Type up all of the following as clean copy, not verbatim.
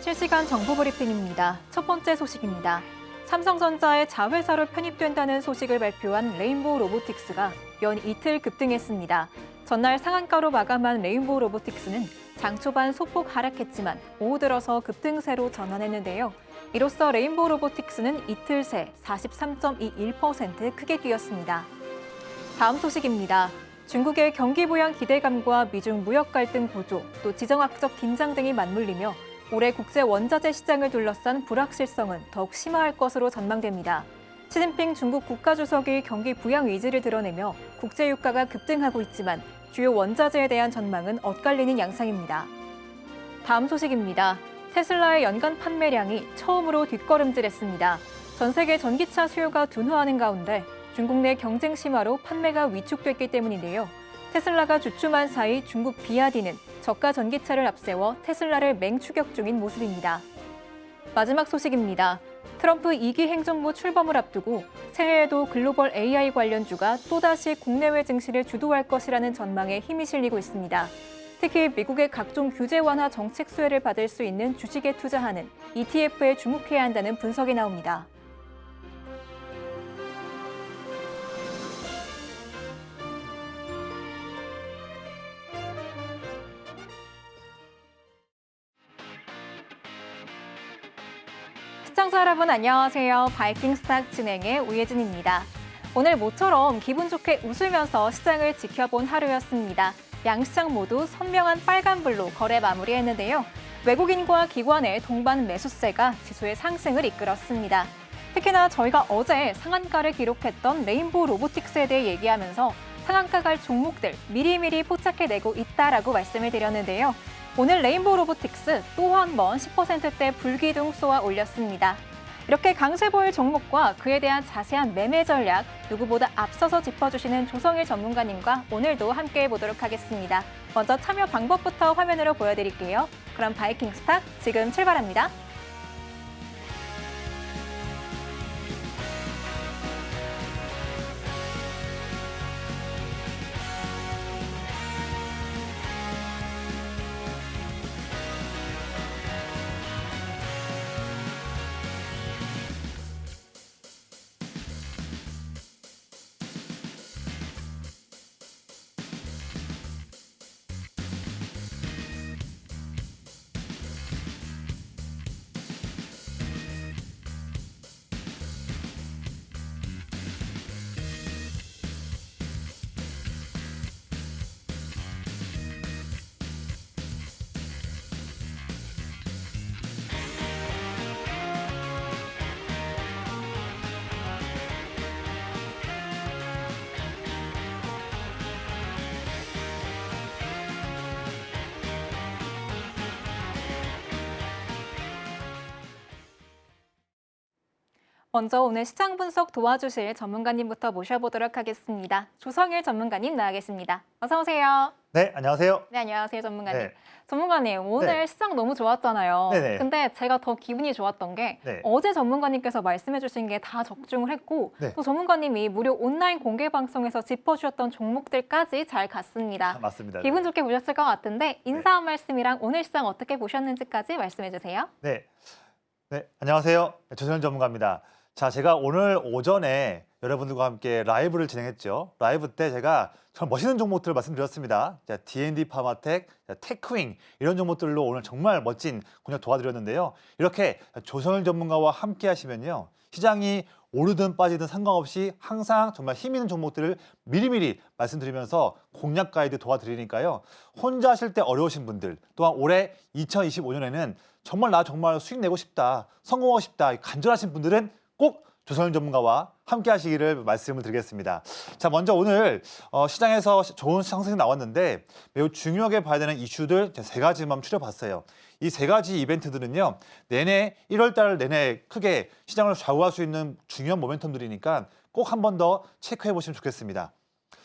실시간 정보 브리핑입니다. 첫 번째 소식입니다. 삼성전자의 자회사로 편입된다는 소식을 발표한 레인보우 로보틱스가 연 이틀 급등했습니다. 전날 상한가로 마감한 레인보우 로보틱스는 장 초반 소폭 하락했지만 오후 들어서 급등세로 전환했는데요. 이로써 레인보우 로보틱스는 이틀 새 43.21% 크게 뛰었습니다. 다음 소식입니다. 중국의 경기 부양 기대감과 미중 무역 갈등 고조, 또 지정학적 긴장 등이 맞물리며 올해 국제 원자재 시장을 둘러싼 불확실성은 더욱 심화할 것으로 전망됩니다. 시진핑 중국 국가주석이 경기 부양 의지를 드러내며 국제 유가가 급등하고 있지만 주요 원자재에 대한 전망은 엇갈리는 양상입니다. 다음 소식입니다. 테슬라의 연간 판매량이 처음으로 뒷걸음질했습니다. 전 세계 전기차 수요가 둔화하는 가운데 중국 내 경쟁 심화로 판매가 위축됐기 때문인데요. 테슬라가 주춤한 사이 중국 비아디는 저가 전기차를 앞세워 테슬라를 맹추격 중인 모습입니다. 마지막 소식입니다. 트럼프 2기 행정부 출범을 앞두고 새해에도 글로벌 AI 관련주가 또다시 국내외 증시를 주도할 것이라는 전망에 힘이 실리고 있습니다. 특히 미국의 각종 규제 완화 정책 수혜를 받을 수 있는 주식에 투자하는 ETF에 주목해야 한다는 분석이 나옵니다. 시청자 여러분 안녕하세요. 바이킹 스탁 진행의 우예진입니다. 오늘 모처럼 기분 좋게 웃으면서 시장을 지켜본 하루였습니다. 양시장 모두 선명한 빨간불로 거래 마무리했는데요. 외국인과 기관의 동반 매수세가 지수의 상승을 이끌었습니다. 특히나 저희가 어제 상한가를 기록했던 레인보우 로보틱스에 대해 얘기하면서 상한가 갈 종목들 미리미리 포착해내고 있다라고 말씀을 드렸는데요. 오늘 레인보우 로보틱스 또 한 번 10%대 불기둥 쏘아 올렸습니다. 이렇게 강세 보일 종목과 그에 대한 자세한 매매 전략 누구보다 앞서서 짚어주시는 조성일 전문가님과 오늘도 함께 해보도록 하겠습니다. 먼저 참여 방법부터 화면으로 보여드릴게요. 그럼 바이킹 스탁 지금 출발합니다. 먼저 오늘 시장 분석 도와주실 전문가님부터 모셔보도록 하겠습니다. 조성일 전문가님 나와 계십니다. 어서 오세요. 네, 안녕하세요. 네, 안녕하세요, 전문가님. 네. 전문가님, 오늘 네. 시장 너무 좋았잖아요. 네네. 근데 제가 더 기분이 좋았던 게 네. 어제 전문가님께서 말씀해 주신 게 다 적중을 했고 네. 또 전문가님이 무료 온라인 공개 방송에서 짚어주셨던 종목들까지 잘 갔습니다. 맞습니다. 기분 좋게 보셨을 것 같은데 인사 한 말씀이랑 오늘 시장 어떻게 보셨는지까지 말씀해 주세요. 네. 네, 안녕하세요. 조선일 전문가입니다. 자, 제가 오늘 오전에 여러분들과 함께 라이브를 진행했죠. 라이브 때 제가 정말 멋있는 종목들을 말씀드렸습니다. 자, D&D 파마텍, 테크윙 이런 종목들로 오늘 정말 멋진 공략 도와드렸는데요. 이렇게 조선일 전문가와 함께 하시면요. 시장이 오르든 빠지든 상관없이 항상 정말 힘 있는 종목들을 미리미리 말씀드리면서 공략 가이드 도와드리니까요. 혼자 하실 때 어려우신 분들, 또한 올해 2025년에는 정말 나 정말 수익 내고 싶다, 성공하고 싶다, 간절하신 분들은 꼭 조선일 전문가와 함께 하시기를 말씀을 드리겠습니다. 자, 먼저 오늘 시장에서 좋은 상승이 나왔는데 매우 중요하게 봐야 되는 이슈들 세 가지만 추려봤어요. 이 세 가지 이벤트들은요. 내내 1월 달 내내 크게 시장을 좌우할 수 있는 중요한 모멘텀들이니까 꼭 한 번 더 체크해 보시면 좋겠습니다.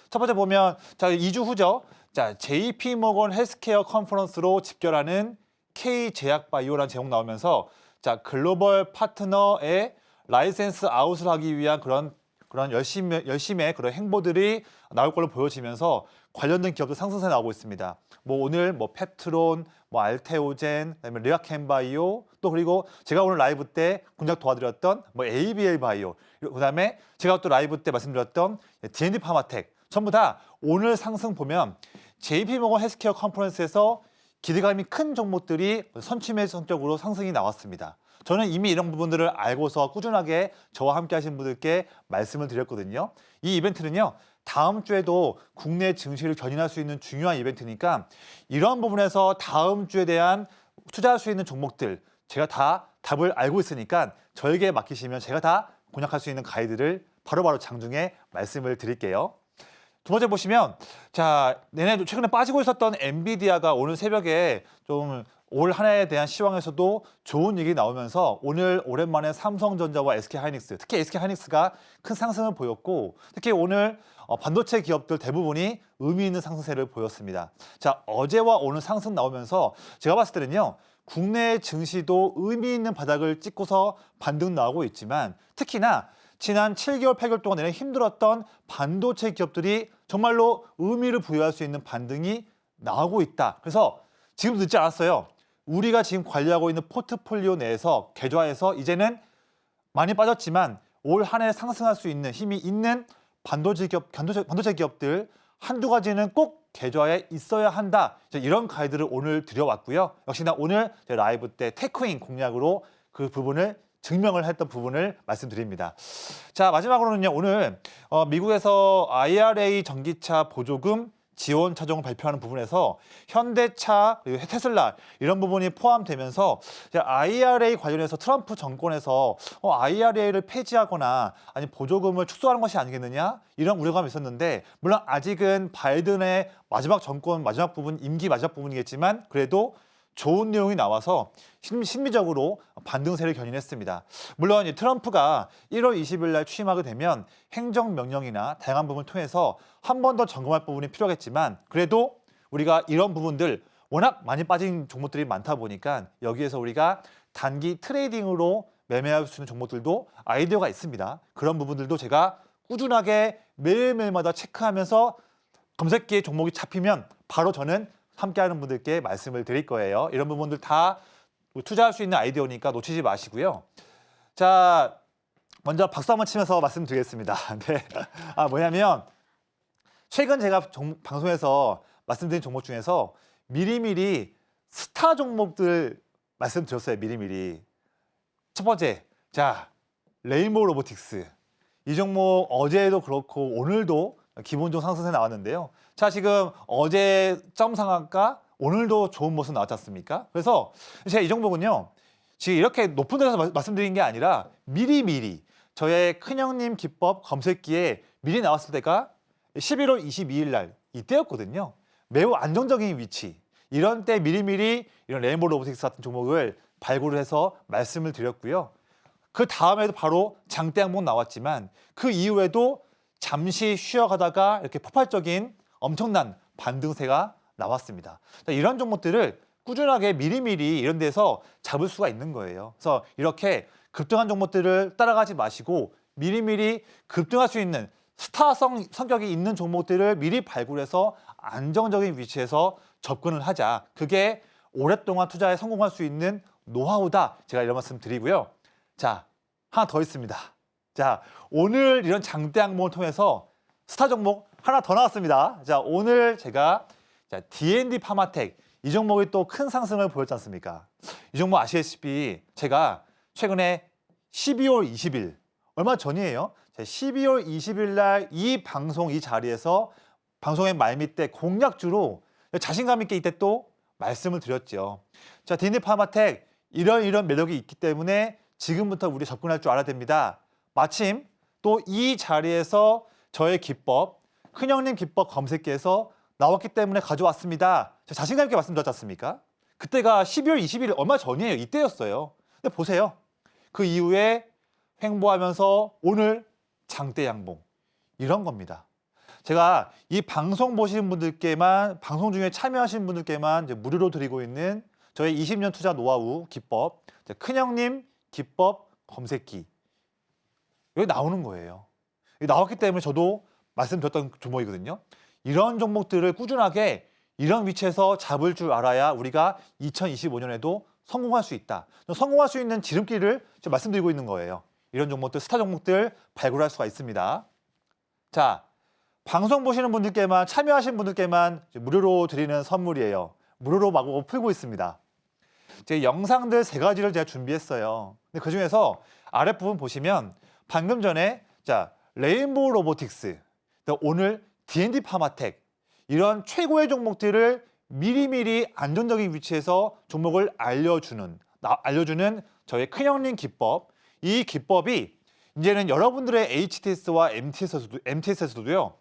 첫 번째 보면 자, 2주 후죠. 자, JP 모건 헬스케어 컨퍼런스로 집결하는 K제약바이오라는 제목 나오면서 자, 글로벌 파트너의 라이센스 아웃을 하기 위한 그런 열심의 그런 행보들이 나올 걸로 보여지면서 관련된 기업도 상승세 나오고 있습니다. 뭐 오늘 뭐 페트론, 뭐 알테오젠, 그다음에 리아켐바이오, 또 그리고 제가 오늘 라이브 때 공략 도와드렸던 뭐 ABL 바이오, 그다음에 제가 또 라이브 때 말씀드렸던 D&D 파마텍, 전부 다 오늘 상승 보면 JP모건 헬스케어 컨퍼런스에서 기대감이 큰 종목들이 선취매 성격으로 상승이 나왔습니다. 저는 이미 이런 부분들을 알고서 꾸준하게 저와 함께 하신 분들께 말씀을 드렸거든요. 이 이벤트는요, 다음 주에도 국내 증시를 견인할 수 있는 중요한 이벤트니까 이런 부분에서 다음 주에 대한 투자할 수 있는 종목들 제가 다 답을 알고 있으니까 저에게 맡기시면 제가 다 공략할 수 있는 가이드를 바로바로 장중에 말씀을 드릴게요. 두 번째 보시면, 자, 내내 최근에 빠지고 있었던 엔비디아가 오늘 새벽에 좀 올 한 해에 대한 시황에서도 좋은 얘기 나오면서 오늘 오랜만에 삼성전자와 SK하이닉스, 특히 SK하이닉스가 큰 상승을 보였고, 특히 오늘 반도체 기업들 대부분이 의미 있는 상승세를 보였습니다. 자, 어제와 오늘 상승 나오면서 제가 봤을 때는요, 국내 증시도 의미 있는 바닥을 찍고서 반등 나오고 있지만, 특히나 지난 7개월, 8개월 동안 내내 힘들었던 반도체 기업들이 정말로 의미를 부여할 수 있는 반등이 나오고 있다. 그래서 지금 늦지 않았어요. 우리가 지금 관리하고 있는 포트폴리오 내에서 계좌에서 이제는 많이 빠졌지만 올 한 해 상승할 수 있는 힘이 있는 반도체 기업들 한두 가지는 꼭 계좌에 있어야 한다. 이런 가이드를 오늘 드려왔고요. 역시나 오늘 라이브 때 테크인 공략으로 그 부분을 증명을 했던 부분을 말씀드립니다. 자, 마지막으로는요, 오늘 미국에서 IRA 전기차 보조금 지원 차종을 발표하는 부분에서 현대차, 그리고 테슬라 이런 부분이 포함되면서 IRA 관련해서 트럼프 정권에서 IRA를 폐지하거나 아니 보조금을 축소하는 것이 아니겠느냐 이런 우려감이 있었는데, 물론 아직은 바이든의 마지막 정권 마지막 부분, 임기 마지막 부분이겠지만 그래도 좋은 내용이 나와서 심리적으로 반등세를 견인했습니다. 물론 트럼프가 1월 20일 날 취임하게 되면 행정명령이나 다양한 부분을 통해서 한 번 더 점검할 부분이 필요하겠지만, 그래도 우리가 이런 부분들 워낙 많이 빠진 종목들이 많다 보니까 여기에서 우리가 단기 트레이딩으로 매매할 수 있는 종목들도 아이디어가 있습니다. 그런 부분들도 제가 꾸준하게 매일매일마다 체크하면서 검색기에 종목이 잡히면 바로 저는 함께하는 분들께 말씀을 드릴 거예요. 이런 부분들 다 투자할 수 있는 아이디어니까 놓치지 마시고요. 자, 먼저 박수 한번 치면서 말씀드리겠습니다. 네. 뭐냐면 최근 제가 방송에서 말씀드린 종목 중에서 미리미리 스타 종목들 말씀드렸어요. 미리미리. 첫 번째, 자, 레인보우 로보틱스. 이 종목 어제도 그렇고 오늘도 기본적으로 상승세 나왔는데요. 자, 지금 어제 점 상한가, 오늘도 좋은 모습 나왔지 않습니까? 그래서 제가 이 종목은요, 지금 이렇게 높은 데서 말씀드린 게 아니라 미리미리 저의 큰형님 기법 검색기에 미리 나왔을 때가 11월 22일 날 이때였거든요. 매우 안정적인 위치. 이런 때 미리미리 이런 레인보우 로보틱스 같은 종목을 발굴을 해서 말씀을 드렸고요. 그 다음에도 바로 장대 항목 나왔지만 그 이후에도 잠시 쉬어가다가 이렇게 폭발적인 엄청난 반등세가 나왔습니다. 이런 종목들을 꾸준하게 미리미리 이런 데서 잡을 수가 있는 거예요. 그래서 이렇게 급등한 종목들을 따라가지 마시고 미리미리 급등할 수 있는 스타성 성격이 있는 종목들을 미리 발굴해서 안정적인 위치에서 접근을 하자. 그게 오랫동안 투자에 성공할 수 있는 노하우다. 제가 이런 말씀 드리고요. 자, 하나 더 있습니다. 자, 오늘 이런 장대 항목을 통해서 스타 종목 하나 더 나왔습니다. 자, 오늘 제가 D&D 파마텍 이 종목이 또 큰 상승을 보였지 않습니까? 이 종목 아시다시피 제가 최근에 12월 20일 얼마 전이에요. 12월 20일 날 이 방송 이 자리에서 방송의 말미때 공략주로 자신감 있게 이때 또 말씀을 드렸죠. 자, D&D 파마텍 이런 매력이 있기 때문에 지금부터 우리 접근할 줄 알아야 됩니다. 마침 또 이 자리에서 저의 기법, 큰형님 기법 검색기에서 나왔기 때문에 가져왔습니다. 자신감 있게 말씀드렸지 않습니까? 그때가 12월 20일 얼마 전이에요. 이때였어요. 근데 보세요. 그 이후에 횡보하면서 오늘 장대 양봉. 이런 겁니다. 제가 이 방송 보시는 분들께만, 방송 중에 참여하시는 분들께만 이제 무료로 드리고 있는 저의 20년 투자 노하우 기법, 큰형님 기법 검색기. 여기 나오는 거예요. 여기 나왔기 때문에 저도 말씀드렸던 종목이거든요. 이런 종목들을 꾸준하게 이런 위치에서 잡을 줄 알아야 우리가 2025년에도 성공할 수 있다. 성공할 수 있는 지름길을 지금 말씀드리고 있는 거예요. 이런 종목들, 스타 종목들 발굴할 수가 있습니다. 자, 방송 보시는 분들께만, 참여하신 분들께만 무료로 드리는 선물이에요. 무료로 마구 풀고 있습니다. 제 영상들 3가지를 제가 준비했어요. 근데 그중에서 아랫부분 보시면 방금 전에 자, 레인보우 로보틱스, 또 오늘 D&D 파마텍 이런 최고의 종목들을 미리미리 안정적인 위치에서 종목을 알려주는 저의 큰형님 기법. 이 기법이 이제는 여러분들의 HTS와 MTS에서도요.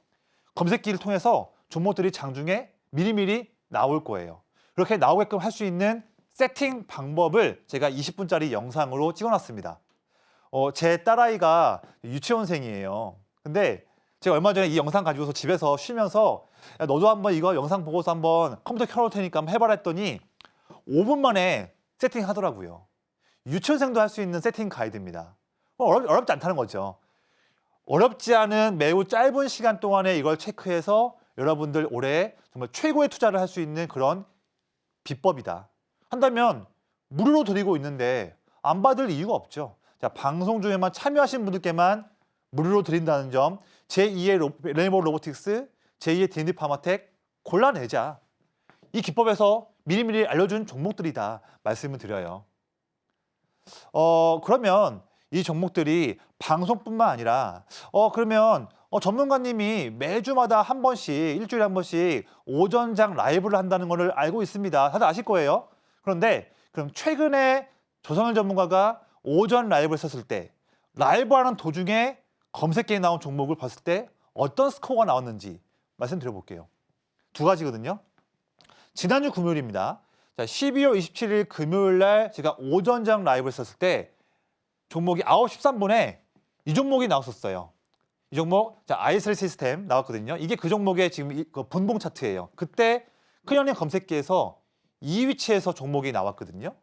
검색기를 통해서 종목들이 장중에 미리미리 나올 거예요. 그렇게 나오게끔 할 수 있는 세팅 방법을 제가 20분짜리 영상으로 찍어놨습니다. 제 딸아이가 유치원생이에요. 근데 제가 얼마 전에 이 영상 가지고서 집에서 쉬면서 야, 너도 한번 이거 영상 보고서 한번 컴퓨터 켜놓을 테니까 한번 해봐라 했더니 5분 만에 세팅하더라고요. 유치원생도 할 수 있는 세팅 가이드입니다. 어렵지 않다는 거죠. 어렵지 않은 매우 짧은 시간 동안에 이걸 체크해서 여러분들 올해 정말 최고의 투자를 할 수 있는 그런 비법이다. 한다면 무료로 드리고 있는데 안 받을 이유가 없죠. 자, 방송 중에만 참여하신 분들께만 무료로 드린다는 점, 제2의 레인보우 로보틱스, 제2의 D&D 파마텍 골라내자. 이 기법에서 미리미리 알려준 종목들이다 말씀을 드려요. 그러면 이 종목들이 방송뿐만 아니라 그러면 전문가님이 매주마다 한 번씩, 일주일에 한 번씩 오전장 라이브를 한다는 것을 알고 있습니다. 다들 아실 거예요. 그런데 그럼 최근에 조성현 전문가가 오전 라이브를 썼을 때 라이브하는 도중에 검색기에 나온 종목을 봤을 때 어떤 스코어가 나왔는지 말씀드려볼게요. 2가지거든요. 지난주 금요일입니다. 자, 12월 27일 금요일 날 제가 오전장 라이브를 썼을 때 종목이 9시 13분에 이 종목이 나왔었어요. 이 종목, 자, 아이슬 시스템 나왔거든요. 이게 그 종목의 지금 그 분봉 차트예요. 그때 큰형님 검색기에서 이 위치에서 종목이 나왔거든요.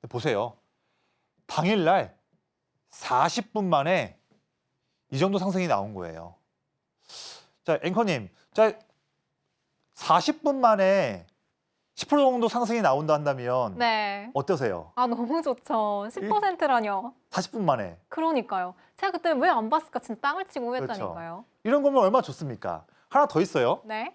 보세요. 당일날 40분 만에 이 정도 상승이 나온 거예요. 자, 앵커님, 자, 40분 만에 10% 정도 상승이 나온다 한다면 네. 어떠세요? 아, 너무 좋죠. 10%라뇨. 40분 만에. 그러니까요. 제가 그때 왜 안 봤을까 진짜 땅을 치고 그렇죠. 후회했다니까요. 이런 거면 얼마나 좋습니까? 하나 더 있어요. 네.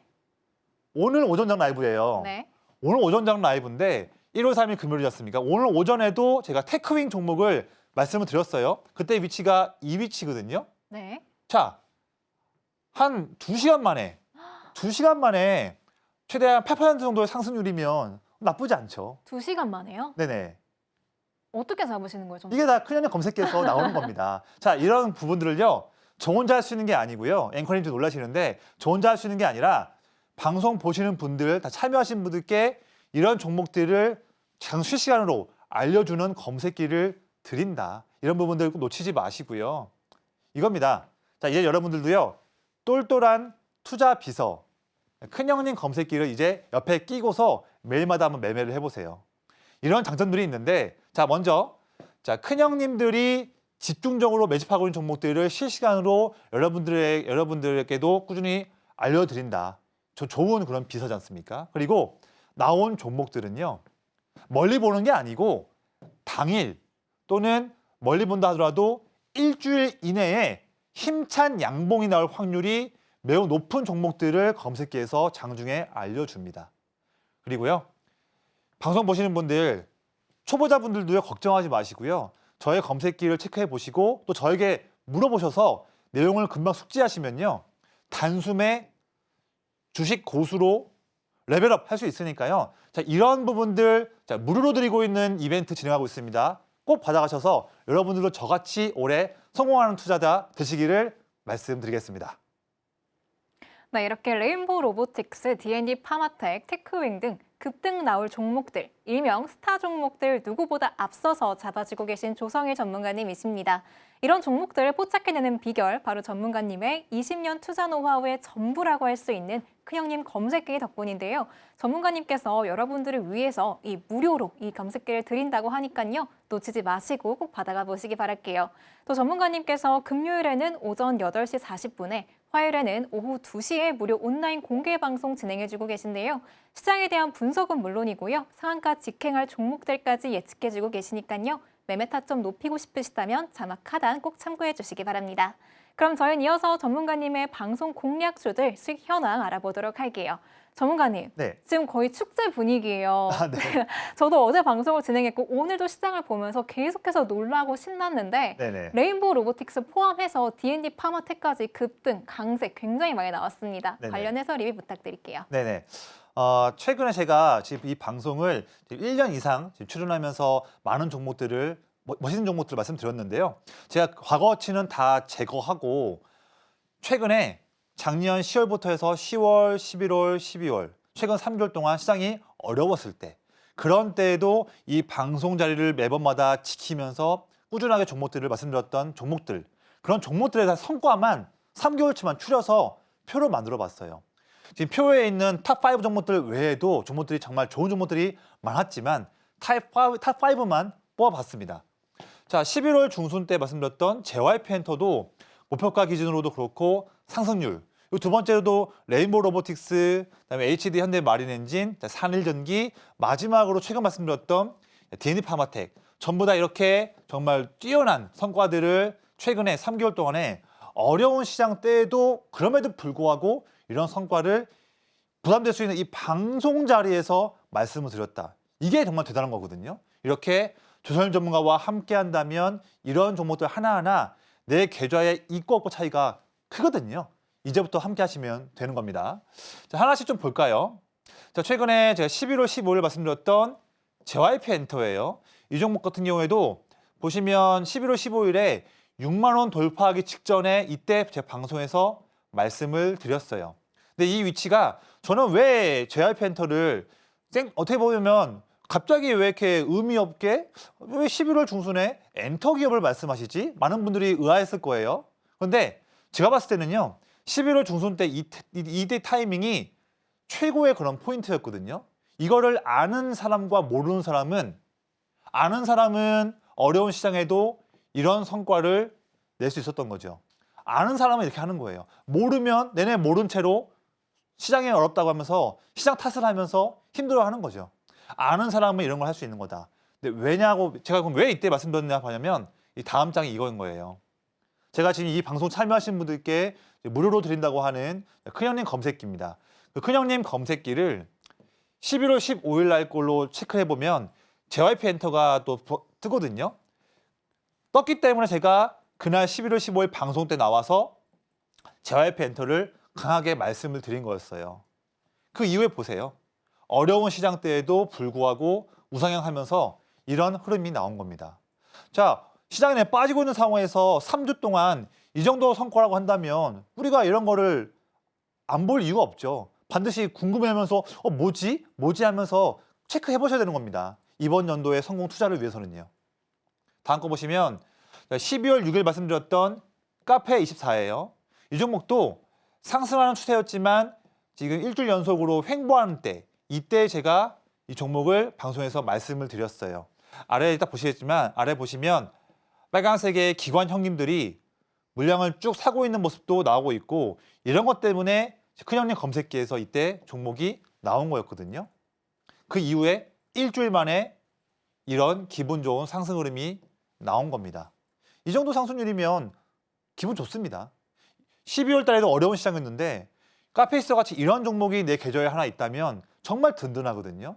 오늘 오전장 라이브예요. 네. 오늘 오전장 라이브인데 1월 3일 금요일이었습니까? 오늘 오전에도 제가 테크윙 종목을 말씀을 드렸어요. 그때 위치가 이 위치거든요. 네. 자, 한 2시간 만에 최대한 8% 정도의 상승률이면 나쁘지 않죠. 2시간 만에요? 네네. 어떻게 잡으시는 거예요? 이게 다 큰형님 검색기에서 나오는 겁니다. 자, 이런 부분들을요. 저 혼자 할 수 있는 게 아니고요. 앵커님도 놀라시는데 저 혼자 할 수 있는 게 아니라 방송 보시는 분들, 다 참여하신 분들께 이런 종목들을 실시간으로 알려주는 검색기를 드린다. 이런 부분들 꼭 놓치지 마시고요. 이겁니다. 자, 이제 여러분들도요. 똘똘한 투자 비서, 큰형님 검색기를 이제 옆에 끼고서 매일마다 한번 매매를 해보세요. 이런 장점들이 있는데, 자, 먼저, 자, 큰형님들이 집중적으로 매집하고 있는 종목들을 실시간으로 여러분들에게도 꾸준히 알려드린다. 좋은 그런 비서지 않습니까? 그리고 나온 종목들은요, 멀리 보는 게 아니고 당일 또는 멀리 본다 하더라도 일주일 이내에 힘찬 양봉이 나올 확률이 매우 높은 종목들을 검색기에서 장중에 알려줍니다. 그리고요, 방송 보시는 분들, 초보자분들도요, 걱정하지 마시고요. 저의 검색기를 체크해 보시고 또 저에게 물어보셔서 내용을 금방 숙지하시면요. 단숨에 주식 고수로 레벨업 할 수 있으니까요. 자, 이런 부분들 자, 무료로 드리고 있는 이벤트 진행하고 있습니다. 꼭 받아가셔서 여러분들도 저같이 올해 성공하는 투자자 되시기를 말씀드리겠습니다. 네, 이렇게 레인보우 로보틱스, D&D 파마텍, 테크윙 등 급등 나올 종목들, 일명 스타 종목들 누구보다 앞서서 잡아주고 계신 조성일 전문가님이십니다. 이런 종목들을 포착해내는 비결, 바로 전문가님의 20년 투자 노하우의 전부라고 할 수 있는 큰형님 검색기 덕분인데요. 전문가님께서 여러분들을 위해서 이 무료로 이 검색기를 드린다고 하니까요. 놓치지 마시고 꼭 받아가 보시기 바랄게요. 또 전문가님께서 금요일에는 오전 8시 40분에 화요일에는 오후 2시에 무료 온라인 공개 방송 진행해주고 계신데요. 시장에 대한 분석은 물론이고요. 상한가 직행할 종목들까지 예측해주고 계시니까요. 매매 타점 높이고 싶으시다면 자막 하단 꼭 참고해 주시기 바랍니다. 그럼 저희는 이어서 전문가님의 방송 공략주들 수익 현황 알아보도록 할게요. 전문가님, 네. 지금 거의 축제 분위기예요. 네. 저도 어제 방송을 진행했고 오늘도 시장을 보면서 계속해서 놀라고 신났는데 네네. 레인보우 로보틱스 포함해서 D&D 파마텍까지 급등, 강세 굉장히 많이 나왔습니다. 네네. 관련해서 리뷰 부탁드릴게요. 네네. 최근에 제가 지금 이 방송을 지금 1년 이상 지금 출연하면서 많은 종목들을, 멋있는 종목들을 말씀드렸는데요. 제가 과거치는 다 제거하고 최근에 작년 10월부터 해서 10월, 11월, 12월 최근 3개월 동안 시장이 어려웠을 때 그런 때에도 이 방송 자리를 매번마다 지키면서 꾸준하게 종목들을 말씀드렸던 종목들 그런 종목들에 대한 성과만 3개월치만 추려서 표로 만들어 봤어요. 지금 표에 있는 탑5 종목들 외에도 종목들이 정말 좋은 종목들이 많았지만 탑5만 뽑아봤습니다. 자, 11월 중순 때 말씀드렸던 JYP 엔터도 목표가 기준으로도 그렇고 상승률 이 두 번째로도 레인보우 로보틱스, 그다음에 HD 현대 마린 엔진, 산일전기, 마지막으로 최근 말씀드렸던 D&D 파마텍 전부 다 이렇게 정말 뛰어난 성과들을 최근에 3개월 동안에 어려운 시장 때에도 그럼에도 불구하고 이런 성과를 부담될 수 있는 이 방송 자리에서 말씀을 드렸다. 이게 정말 대단한 거거든요. 이렇게 조선일 전문가와 함께 한다면 이런 종목들 하나하나 내 계좌의 있고 없고 차이가 크거든요. 이제부터 함께 하시면 되는 겁니다. 자, 하나씩 좀 볼까요? 자, 최근에 제가 11월 15일 말씀드렸던 JYP 엔터예요. 이 종목 같은 경우에도 보시면 11월 15일에 6만 원 돌파하기 직전에 이때 제 방송에서 말씀을 드렸어요. 근데 이 위치가 저는 왜 JYP 엔터를 어떻게 보면 갑자기 왜 이렇게 의미 없게 왜 11월 중순에 엔터 기업을 말씀하시지? 많은 분들이 의아했을 거예요. 그런데 제가 봤을 때는요. 11월 중순 때 이때 타이밍이 최고의 그런 포인트였거든요. 이거를 아는 사람과 모르는 사람은 어려운 시장에도 이런 성과를 낼 수 있었던 거죠. 아는 사람은 이렇게 하는 거예요. 모르면 내내 모른 채로 시장이 어렵다고 하면서 시장 탓을 하면서 힘들어하는 거죠. 아는 사람은 이런 걸 할 수 있는 거다. 근데 왜냐고 제가 그럼 왜 이때 말씀드렸냐 하냐면 이 다음 장이 이거인 거예요. 제가 지금 이 방송 참여하신 분들께 무료로 드린다고 하는 큰형님 검색기입니다. 그 큰형님 검색기를 11월 15일 날 걸로 체크해 보면 JYP 엔터가 또 뜨거든요. 떴기 때문에 제가 그날 11월 15일 방송 때 나와서 JYP 엔터를 강하게 말씀을 드린 거였어요. 그 이후에 보세요. 어려운 시장 때에도 불구하고 우상향하면서 이런 흐름이 나온 겁니다. 자, 시장에 빠지고 있는 상황에서 3주 동안 이 정도 성과라고 한다면 우리가 이런 거를 안 볼 이유가 없죠. 반드시 궁금해하면서 뭐지 하면서 체크해 보셔야 되는 겁니다. 이번 연도의 성공 투자를 위해서는요. 다음 거 보시면 12월 6일 말씀드렸던 카페24예요. 이 종목도 상승하는 추세였지만 지금 일주일 연속으로 횡보하는 때 이때 제가 이 종목을 방송에서 말씀을 드렸어요. 아래에 딱 보시겠지만 아래 보시면 빨간색의 기관 형님들이 물량을 쭉 사고 있는 모습도 나오고 있고 이런 것 때문에 큰형님 검색기에서 이때 종목이 나온 거였거든요. 그 이후에 일주일 만에 이런 기분 좋은 상승 흐름이 나온 겁니다. 이 정도 상승률이면 기분 좋습니다. 12월 달에도 어려운 시장이었는데 카페이스와 같이 이런 종목이 내 계좌에 하나 있다면 정말 든든하거든요.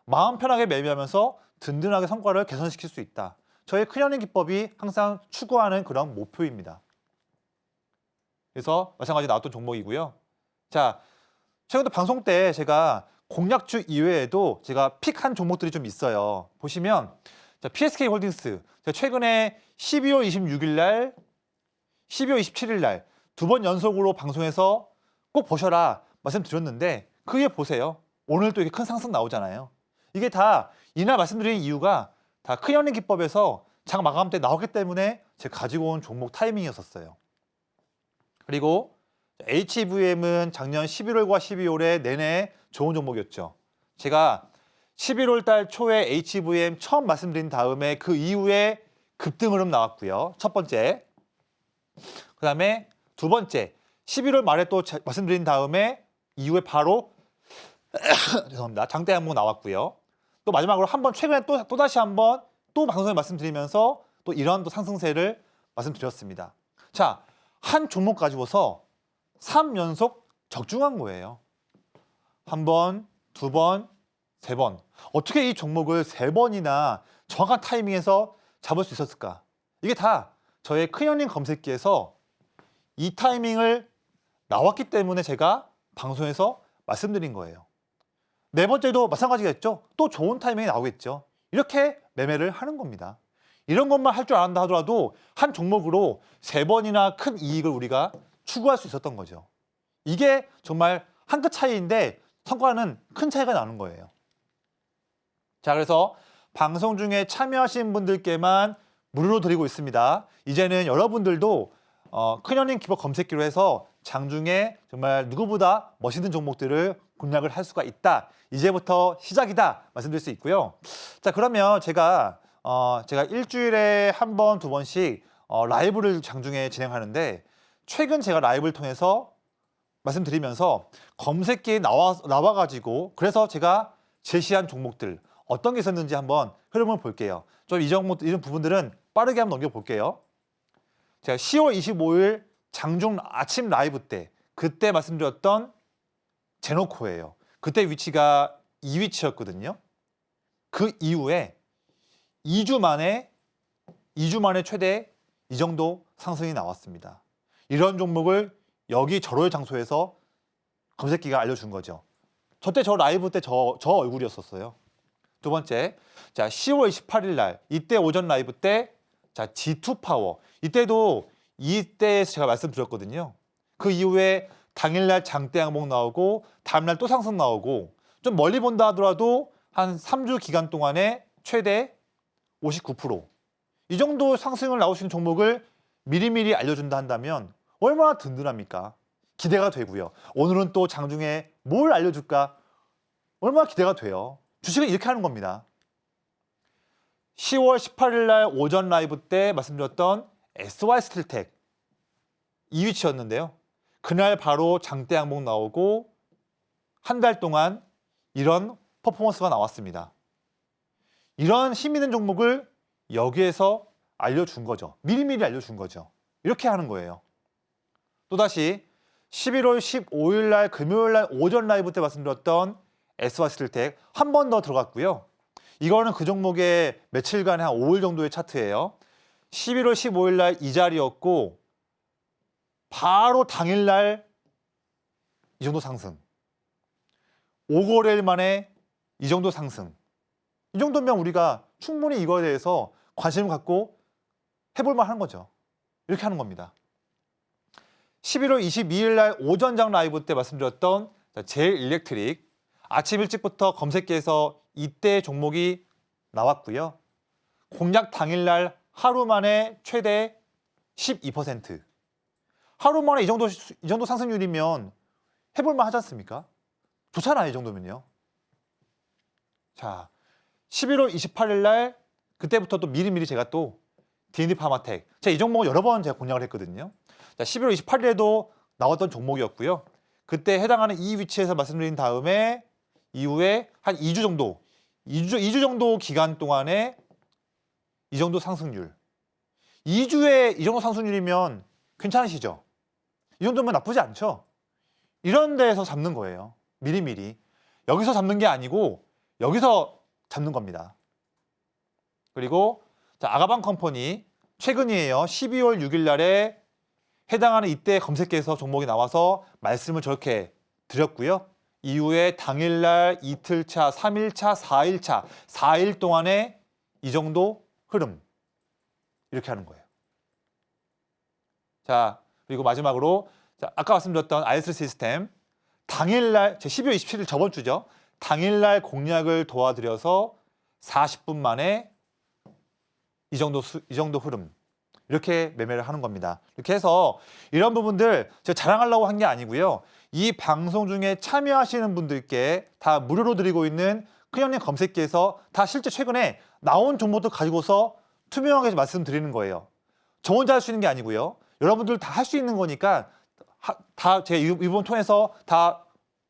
마음 편하게 매매하면서 든든하게 성과를 개선시킬 수 있다. 저의 큰형님 기법이 항상 추구하는 그런 목표입니다. 그래서 마찬가지로 나왔던 종목이고요. 자, 최근에 방송 때 제가 공략주 이외에도 제가 픽한 종목들이 좀 있어요. 보시면 자, PSK 홀딩스 제가 최근에 12월 26일 날, 12월 27일 날 두 번 연속으로 방송에서 꼭 보셔라 말씀드렸는데 그게 보세요. 오늘 또 이렇게 큰 상승 나오잖아요. 이게 다 이날 말씀드린 이유가 다 큰형님 기법에서 장 마감 때 나왔기 때문에 제가 가지고 온 종목 타이밍이었어요. 그리고 HVM은 작년 11월과 12월에 내내 좋은 종목이었죠. 제가 11월 달 초에 HVM 처음 말씀드린 다음에 그 이후에 급등 흐름 나왔고요. 첫 번째. 그 다음에 두 번째, 11월 말에 또 말씀드린 다음에 이후에 바로 죄송합니다. 장대 항목 나왔고요. 또 마지막으로 한번 최근에 또 다시 한번 또 방송에 말씀드리면서 또 이런 또 상승세를 말씀드렸습니다. 자, 한 종목 가지고서 3연속 적중한 거예요. 한 번, 두 번, 세 번. 어떻게 이 종목을 세 번이나 정확한 타이밍에서 잡을 수 있었을까? 이게 다 저의 큰형님 검색기에서 이 타이밍을 나왔기 때문에 제가 방송에서 말씀드린 거예요. 네 번째도 마찬가지겠죠. 또 좋은 타이밍이 나오겠죠. 이렇게 매매를 하는 겁니다. 이런 것만 할 줄 안다 하더라도 한 종목으로 세 번이나 큰 이익을 우리가 추구할 수 있었던 거죠. 이게 정말 한 끗 차이인데 성과는 큰 차이가 나는 거예요. 자, 그래서 방송 중에 참여하신 분들께만 무료로 드리고 있습니다. 이제는 여러분들도 큰형님 기법 검색기로 해서 장중에 정말 누구보다 멋있는 종목들을 공략을 할 수가 있다. 이제부터 시작이다 말씀드릴 수 있고요. 자, 그러면 제가 일주일에 한 번, 두 번씩 라이브를 장중에 진행하는데 최근 제가 라이브를 통해서 말씀드리면서 검색기에 나와가지고 그래서 제가 제시한 종목들 어떤 게 있었는지 한번 흐름을 볼게요. 좀 이런 부분들은 빠르게 한번 넘겨볼게요. 제가 10월 25일 장중 아침 라이브 때 그때 말씀드렸던 제노코예요. 그때 위치가 이 위치였거든요. 그 이후에 2주 만에 최대 이 정도 상승이 나왔습니다. 이런 종목을 여기 저럴 장소에서 검색기가 알려준 거죠. 저 라이브 때 저 얼굴이었었어요. 두 번째, 자 10월 28일 날 이때 오전 라이브 때 자 G2 파워 이때도 이때에서 제가 말씀드렸거든요. 그 이후에 당일날 장대 항목 나오고 다음날 또 상승 나오고 좀 멀리 본다 하더라도 한 3주 기간 동안에 최대 59%. 이 정도 상승을 나올 수 있는 종목을 미리미리 알려준다 한다면 얼마나 든든합니까? 기대가 되고요. 오늘은 또 장중에 뭘 알려줄까? 얼마나 기대가 돼요. 주식은 이렇게 하는 겁니다. 10월 18일 날 오전 라이브 때 말씀드렸던 SY스틸텍 이 위치였는데요. 그날 바로 장대 항목 나오고 한 달 동안 이런 퍼포먼스가 나왔습니다. 이런 힘 있는 종목을 여기에서 알려준 거죠. 미리미리 알려준 거죠. 이렇게 하는 거예요. 또다시 11월 15일 날 금요일 날 오전 라이브 때 말씀드렸던 SY스틸텍 한 번 더 들어갔고요. 이거는 그 종목의 며칠간의 한 5일 정도의 차트예요. 11월 15일 날 이 자리였고 바로 당일날 이 정도 상승. 5거래일 만에 이 정도 상승. 이 정도면 우리가 충분히 이거에 대해서 관심을 갖고 해볼 만한 거죠. 이렇게 하는 겁니다. 11월 22일 날 오전장 라이브 때 말씀드렸던 제일일렉트릭 아침 일찍부터 검색기에서 이때 종목이 나왔고요. 공략 당일날 하루 만에 최대 12%. 하루 만에 이 정도 상승률이면 해볼만 하지 않습니까? 좋잖아요, 이 정도면요. 자, 11월 28일 날 그때부터 또 미리미리 제가 또 D&D 파마텍 제가 이 종목을 여러 번 제가 공략을 했거든요. 자, 11월 28일에도 나왔던 종목이었고요. 그때 해당하는 이 위치에서 말씀드린 다음에 이후에 한 2주 정도 기간 동안에 이 정도 상승률. 2주에 이 정도 상승률이면 괜찮으시죠? 이 정도면 나쁘지 않죠? 이런 데에서 잡는 거예요. 미리미리. 여기서 잡는 게 아니고 여기서 잡는 겁니다. 그리고 자, 아가방 컴퍼니 최근이에요. 12월 6일 날에 해당하는 이때 검색기에서 종목이 나와서 말씀을 저렇게 드렸고요. 이후에 당일날, 이틀차, 3일차, 4일차, 4일 동안에 이 정도 흐름. 이렇게 하는 거예요. 자, 그리고 마지막으로 자, 아까 말씀드렸던 IS 시스템 당일날, 12월 27일 저번 주죠. 당일날 공략을 도와드려서 40분 만에 이 정도 흐름. 이렇게 매매를 하는 겁니다. 이렇게 해서 이런 부분들 제가 자랑하려고 한 게 아니고요. 이 방송 중에 참여하시는 분들께 다 무료로 드리고 있는 큰형님 검색기에서 다 실제 최근에 나온 정보들 가지고서 투명하게 말씀드리는 거예요. 저 혼자 할 수 있는 게 아니고요. 여러분들 다 할 수 있는 거니까 다 제 이번 통해서 다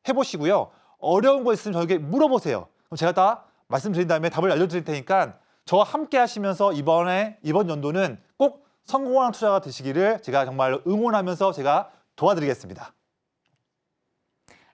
해보시고요. 어려운 거 있으면 저에게 물어보세요. 그럼 제가 다 말씀드린 다음에 답을 알려드릴 테니까 저와 함께 하시면서 이번 연도는 꼭 성공하는 투자가 되시기를 제가 정말 응원하면서 제가 도와드리겠습니다.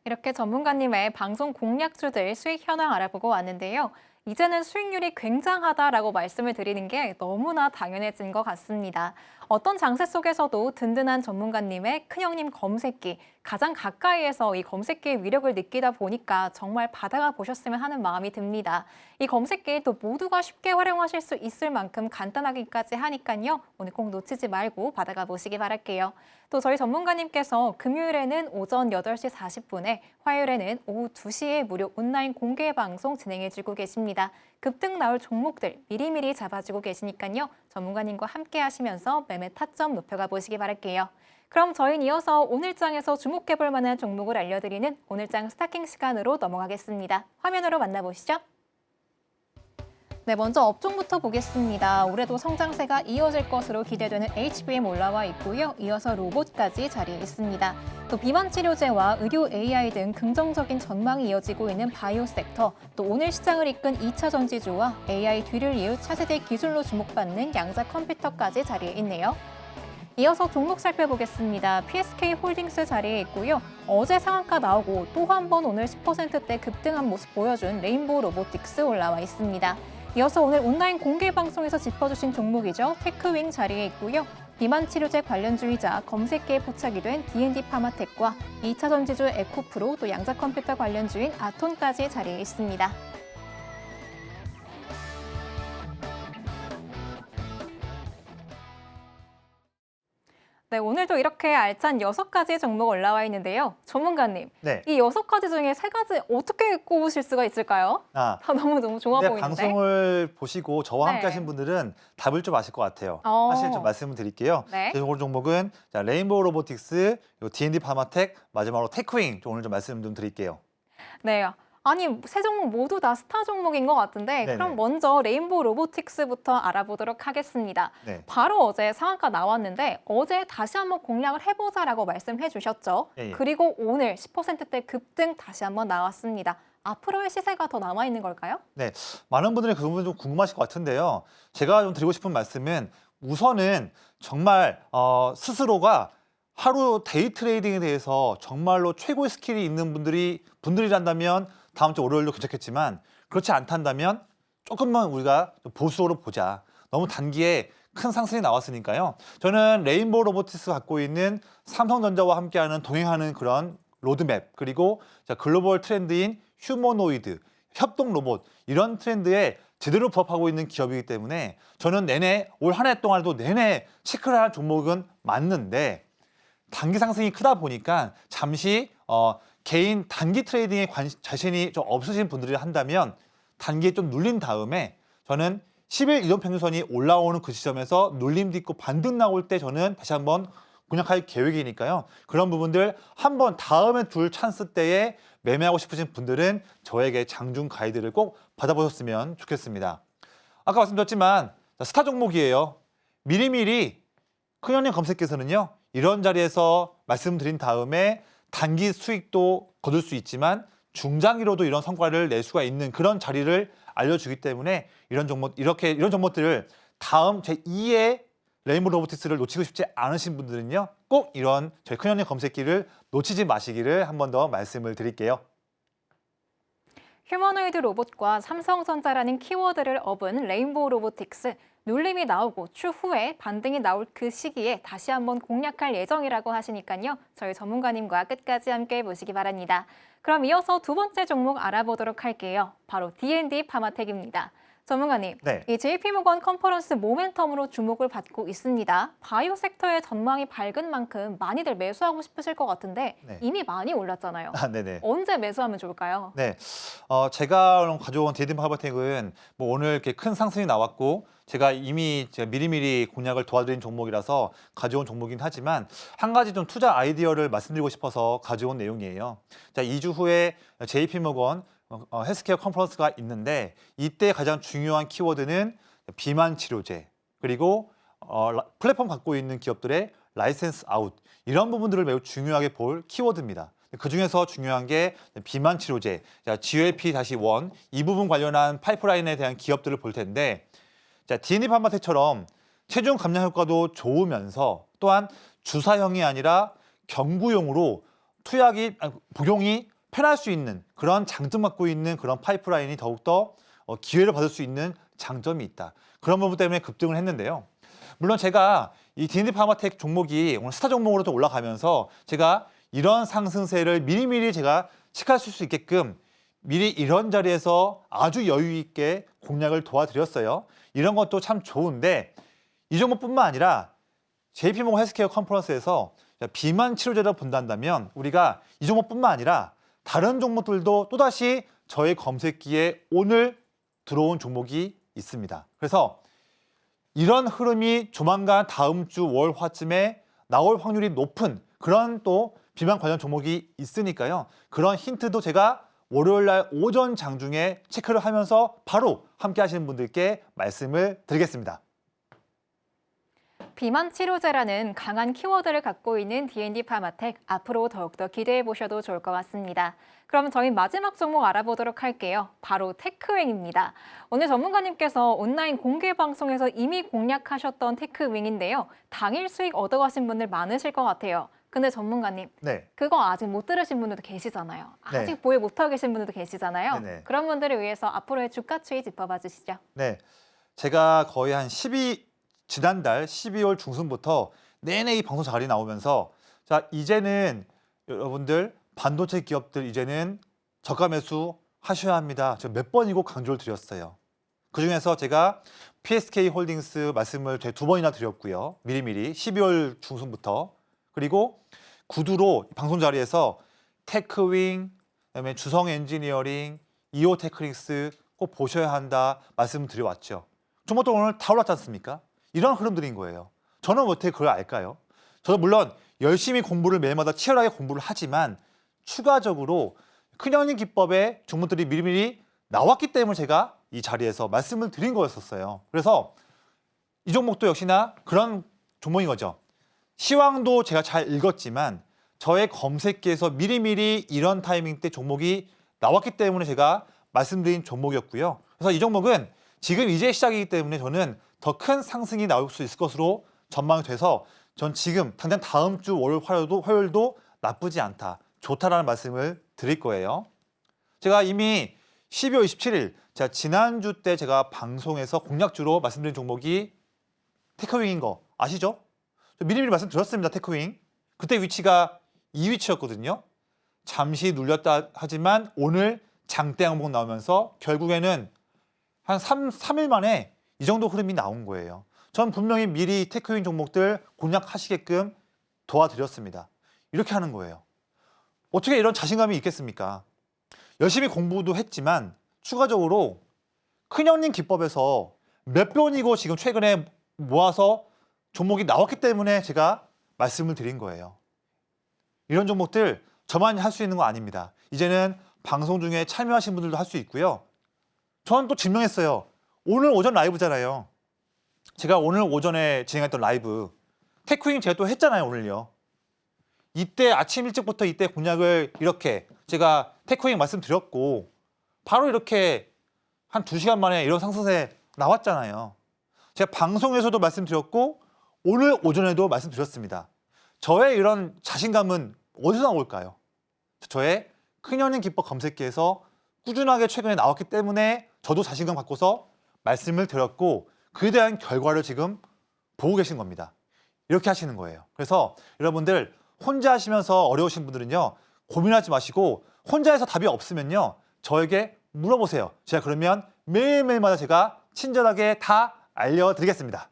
이렇게 전문가님의 방송 공략주들 수익 현황 알아보고 왔는데요. 이제는 수익률이 굉장하다라고 말씀을 드리는 게 너무나 당연해진 것 같습니다. 어떤 장세 속에서도 든든한 전문가님의 큰형님 검색기, 가장 가까이에서 이 검색기의 위력을 느끼다 보니까 정말 받아가 보셨으면 하는 마음이 듭니다. 이 검색기 또 모두가 쉽게 활용하실 수 있을 만큼 간단하기까지 하니까요. 오늘 꼭 놓치지 말고 받아가 보시기 바랄게요. 또 저희 전문가님께서 금요일에는 오전 8시 40분에, 화요일에는 오후 2시에 무료 온라인 공개 방송 진행해주고 계십니다. 급등 나올 종목들 미리미리 잡아주고 계시니까요. 전문가님과 함께 하시면서 매매 타점 높여가 보시기 바랄게요. 그럼 저희는 이어서 오늘장에서 주목해볼 만한 종목을 알려드리는 오늘장 스타킹 시간으로 넘어가겠습니다. 화면으로 만나보시죠. 네, 먼저 업종부터 보겠습니다. 올해도 성장세가 이어질 것으로 기대되는 HBM 올라와 있고요. 이어서 로봇까지 자리에 있습니다. 또 비만 치료제와 의료 AI 등 긍정적인 전망이 이어지고 있는 바이오 섹터, 또 오늘 시장을 이끈 2차 전지주와 AI 뒤를 이을 차세대 기술로 주목받는 양자 컴퓨터까지 자리에 있네요. 이어서 종목 살펴보겠습니다. PSK 홀딩스 자리에 있고요. 어제 상한가 나오고 또 한 번 오늘 10%대 급등한 모습 보여준 레인보우 로보틱스 올라와 있습니다. 이어서 오늘 온라인 공개 방송에서 짚어주신 종목이죠. 테크윙 자리에 있고요. 비만 치료제 관련주이자 검색계에 포착이 된 D&D 파마텍과 2차 전지주 에코프로, 또 양자 컴퓨터 관련주인 아톤까지 자리에 있습니다. 네, 오늘도 이렇게 알찬 6가지 종목 올라와 있는데요. 전문가님, 네. 이 6가지 중에 3가지 어떻게 꼽으실 수가 있을까요? 다 너무 좋아 보이는데. 방송을 보시고 저와 네. 함께 하신 분들은 답을 좀 아실 것 같아요. 어. 사실 좀 말씀을 드릴게요. 네. 오늘 종목은 레인보우 로보틱스, D&D 파마텍, 마지막으로 테크윙 오늘 좀 말씀 좀 드릴게요. 네. 아니, 세 종목 모두 다 스타 종목인 것 같은데 네네. 그럼 먼저 레인보우 로보틱스부터 알아보도록 하겠습니다. 네. 바로 어제 상한가 나왔는데 어제 다시 한번 공략을 해보자라고 말씀해 주셨죠. 예. 그리고 오늘 10%대 급등 다시 한번 나왔습니다. 앞으로의 시세가 더 남아있는 걸까요? 네, 많은 분들이 그 부분 좀 궁금하실 것 같은데요. 제가 좀 드리고 싶은 말씀은 우선은 정말 스스로가 하루 데이 트레이딩에 대해서 정말로 최고의 스킬이 있는 분들이란다면 다음 주 월요일도 괜찮겠지만 그렇지 않단다면 조금만 우리가 좀 보수적으로 보자. 너무 단기에 큰 상승이 나왔으니까요. 저는 레인보우 로보틱스 갖고 있는 삼성전자와 함께하는 동행하는 그런 로드맵, 그리고 글로벌 트렌드인 휴머노이드, 협동 로봇, 이런 트렌드에 제대로 부합하고 있는 기업이기 때문에 저는 내내 올 한 해 동안에도 내내 체크를 할 종목은 맞는데 단기 상승이 크다 보니까 잠시 개인 단기 트레이딩에 자신이 좀 없으신 분들이 한다면 단기에 좀 눌린 다음에 저는 10일 이동평균선이 올라오는 그 시점에서 눌림 딛고 반등 나올 때 저는 다시 한번 공략할 계획이니까요. 그런 부분들 한번 다음에 둘 찬스 때에 매매하고 싶으신 분들은 저에게 장중 가이드를 꼭 받아보셨으면 좋겠습니다. 아까 말씀드렸지만 스타 종목이에요. 미리미리 큰형님 검색께서는요. 이런 자리에서 말씀드린 다음에 단기 수익도 거둘 수 있지만 중장기로도 이런 성과를 낼 수가 있는 그런 자리를 알려주기 때문에 이런 종목들을 다음 제2의 레인보우 로보틱스를 놓치고 싶지 않으신 분들은요. 꼭 이런 저희 큰형님 검색기를 놓치지 마시기를 한 번 더 말씀을 드릴게요. 휴머노이드 로봇과 삼성전자라는 키워드를 업은 레인보우 로보틱스, 눌림이 나오고 추후에 반등이 나올 그 시기에 다시 한번 공략할 예정이라고 하시니까요. 저희 전문가님과 끝까지 함께 보시기 바랍니다. 그럼 이어서 두 번째 종목 알아보도록 할게요. 바로 D&D 파마텍입니다. 전문가님, 네. 이 JP모건 컨퍼런스 모멘텀으로 주목을 받고 있습니다. 바이오 섹터의 전망이 밝은 만큼 많이들 매수하고 싶으실 것 같은데 네. 이미 많이 올랐잖아요. 네네. 언제 매수하면 좋을까요? 네, 제가 가져온 D&D 파마텍은 뭐 오늘 이렇게 큰 상승이 나왔고 제가 미리미리 공략을 도와드린 종목이라서 가져온 종목이긴 하지만 한 가지 좀 투자 아이디어를 말씀드리고 싶어서 가져온 내용이에요. 자, 2주 후에 JP모건 헬스케어 컨퍼런스가 있는데 이때 가장 중요한 키워드는 비만 치료제, 그리고 플랫폼 갖고 있는 기업들의 라이센스 아웃 이런 부분들을 매우 중요하게 볼 키워드입니다. 그중에서 중요한 게 비만 치료제, GLP-1 이 부분 관련한 파이프라인에 대한 기업들을 볼 텐데 D&D 파마텍처럼 체중 감량 효과도 좋으면서 또한 주사형이 아니라 경구용으로 복용이 편할 수 있는 그런 장점 갖고 있는 그런 파이프라인이 더욱더 기회를 받을 수 있는 장점이 있다. 그런 부분 때문에 급등을 했는데요. 물론 제가 이 D&D 파마텍 종목이 오늘 스타 종목으로 또 올라가면서 제가 이런 상승세를 미리미리 제가 체크할 수 있게끔 미리 이런 자리에서 아주 여유 있게 공략을 도와드렸어요. 이런 것도 참 좋은데 이 종목뿐만 아니라 JP모건 헬스케어 컨퍼런스에서 비만 치료제를 본다면 우리가 이 종목뿐만 아니라 다른 종목들도 또다시 저의 검색기에 오늘 들어온 종목이 있습니다. 그래서 이런 흐름이 조만간 다음 주 월, 화쯤에 나올 확률이 높은 그런 또 비만 관련 종목이 있으니까요. 그런 힌트도 제가 월요일 날 오전 장중에 체크를 하면서 바로 함께 하시는 분들께 말씀을 드리겠습니다. 비만 치료제라는 강한 키워드를 갖고 있는 D&D 파마텍, 앞으로 더욱더 기대해 보셔도 좋을 것 같습니다. 그럼 저희 마지막 종목 알아보도록 할게요. 바로 테크윙입니다. 오늘 전문가님께서 온라인 공개 방송에서 이미 공략하셨던 테크윙인데요. 당일 수익 얻어가신 분들 많으실 것 같아요. 근데 전문가님, 네. 그거 아직 못 들으신 분들도 계시잖아요. 아직 네. 보유 못하고 계신 분들도 계시잖아요. 네네. 그런 분들을 위해서 앞으로의 주가 추이 짚어봐 주시죠. 네, 제가 거의 지난달 12월 중순부터 내내 이 방송 자리 나오면서 자 이제는 여러분들 반도체 기업들 이제는 저가 매수 하셔야 합니다. 제가 몇 번이고 강조를 드렸어요. 그중에서 제가 PSK 홀딩스 말씀을 두 번이나 드렸고요. 미리미리 12월 중순부터 그리고 구두로 방송 자리에서 테크윙, 그다음에 주성 엔지니어링, 이오 테크닉스 꼭 보셔야 한다 말씀을 드려왔죠. 종목도 오늘 다 올랐지 않습니까? 이런 흐름들인 거예요. 저는 어떻게 그걸 알까요? 저도 물론 열심히 공부를 매일마다 치열하게 공부를 하지만 추가적으로 큰형님 기법의 종목들이 미리미리 나왔기 때문에 제가 이 자리에서 말씀을 드린 거였었어요. 그래서 이 종목도 역시나 그런 종목인 거죠. 시황도 제가 잘 읽었지만 저의 검색기에서 미리미리 이런 타이밍 때 종목이 나왔기 때문에 제가 말씀드린 종목이었고요. 그래서 이 종목은 지금 이제 시작이기 때문에 저는 더 큰 상승이 나올 수 있을 것으로 전망이 돼서 전 지금 당장 다음 주 월요일, 화요일도 나쁘지 않다, 좋다라는 말씀을 드릴 거예요. 제가 이미 12월 27일 제가 지난주 때 제가 방송에서 공략주로 말씀드린 종목이 테크윙인 거 아시죠? 미리미리 말씀드렸습니다. 테크윙. 그때 위치가 이 위치였거든요. 잠시 눌렸다 하지만 오늘 장대 항목 나오면서 결국에는 한 3일 만에 이 정도 흐름이 나온 거예요. 전 분명히 미리 테크윙 종목들 공략하시게끔 도와드렸습니다. 이렇게 하는 거예요. 어떻게 이런 자신감이 있겠습니까? 열심히 공부도 했지만 추가적으로 큰형님 기법에서 몇 번이고 지금 최근에 모아서 종목이 나왔기 때문에 제가 말씀을 드린 거예요. 이런 종목들 저만이 할 수 있는 거 아닙니다. 이제는 방송 중에 참여하신 분들도 할 수 있고요. 저는 또 증명했어요. 오늘 오전 라이브잖아요. 제가 오늘 오전에 진행했던 라이브 테크윙 제가 또 했잖아요. 오늘요. 이때 아침 일찍부터 이때 공략을 이렇게 제가 테크윙 말씀드렸고 바로 이렇게 한 2시간 만에 이런 상승세 나왔잖아요. 제가 방송에서도 말씀드렸고 오늘 오전에도 말씀드렸습니다. 저의 이런 자신감은 어디서 나올까요? 저의 큰형님 기법 검색기에서 꾸준하게 최근에 나왔기 때문에 저도 자신감 갖고서 말씀을 드렸고 그에 대한 결과를 지금 보고 계신 겁니다. 이렇게 하시는 거예요. 그래서 여러분들 혼자 하시면서 어려우신 분들은요. 고민하지 마시고 혼자 해서 답이 없으면요. 저에게 물어보세요. 제가 그러면 매일매일마다 제가 친절하게 다 알려드리겠습니다.